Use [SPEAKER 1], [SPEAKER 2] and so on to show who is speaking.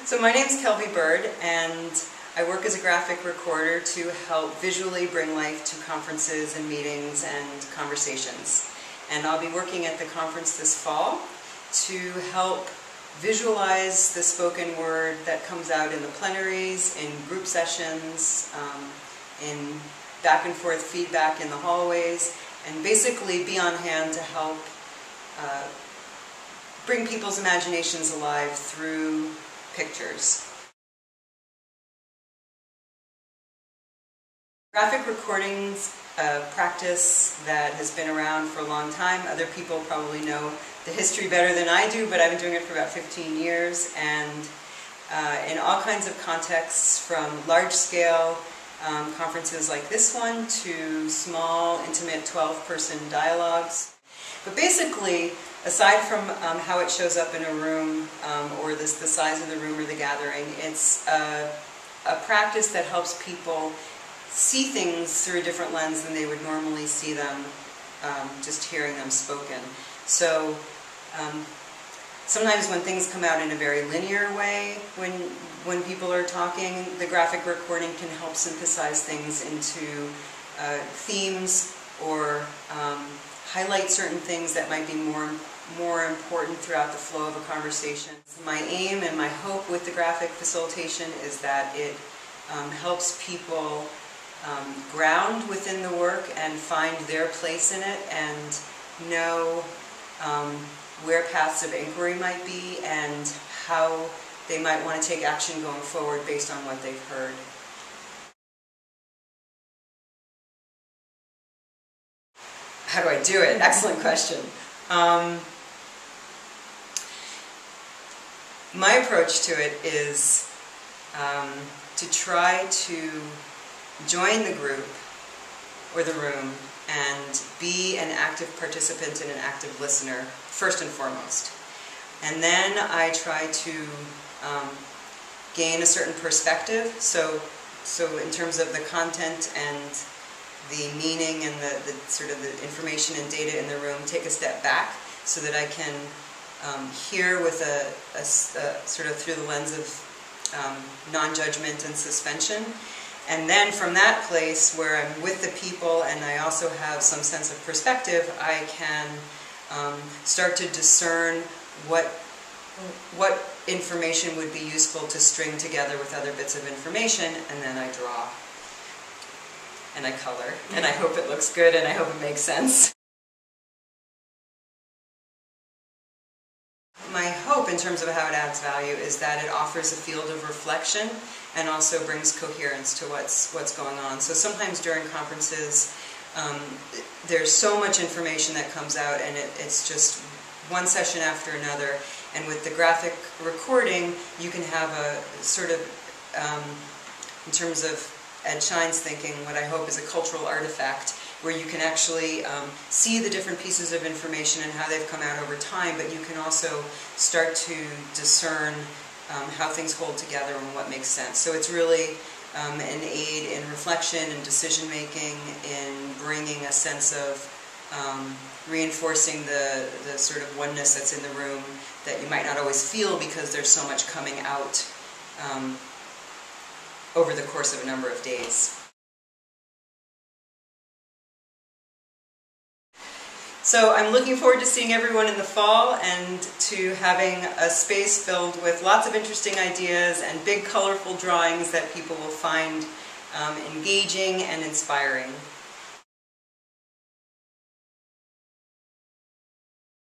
[SPEAKER 1] So my name's Kelvy Bird, and I work as a graphic recorder to help visually bring life to conferences and meetings and conversations. And I'll be working at the conference this fall to help visualize the spoken word that comes out in the plenaries, in group sessions, in back and forth feedback in the hallways, and basically be on hand to help bring people's imaginations alive through pictures. Graphic recording's a practice that has been around for a long time. Other people probably know the history better than I do, but I've been doing it for about 15 years, and in all kinds of contexts, from large-scale conferences like this one to small, intimate 12-person dialogues. But basically, aside from how it shows up in a room or the size of the room or the gathering, it's a practice that helps people see things through a different lens than they would normally see them just hearing them spoken. So sometimes when things come out in a very linear way, when people are talking, the graphic recording can help synthesize things into themes or highlight certain things that might be more important throughout the flow of a conversation. My aim and my hope with the graphic facilitation is that it helps people ground within the work and find their place in it and know where paths of inquiry might be and how they might want to take action going forward based on what they've heard. How do I do it? Excellent question. My approach to it is to try to join the group or the room and be an active participant and an active listener, first and foremost. And then I try to gain a certain perspective. So in terms of the content and the meaning and the sort of the information and data in the room, take a step back so that I can hear with a sort of through the lens of non-judgment and suspension. And then from that place where I'm with the people and I also have some sense of perspective, I can start to discern what information would be useful to string together with other bits of information, and then I draw. And I color, and I hope it looks good, and I hope it makes sense. My hope in terms of how it adds value is that it offers a field of reflection and also brings coherence to what's going on. So sometimes during conferences, there's so much information that comes out, and it's just one session after another. And with the graphic recording, you can have a sort of, in terms of Ed Shine's thinking, what I hope is a cultural artifact, where you can actually see the different pieces of information and how they've come out over time, but you can also start to discern how things hold together and what makes sense. So it's really an aid in reflection and decision making, in bringing a sense of reinforcing the sort of oneness that's in the room that you might not always feel because there's so much coming out over the course of a number of days. So I'm looking forward to seeing everyone in the fall and to having a space filled with lots of interesting ideas and big colorful drawings that people will find engaging and inspiring.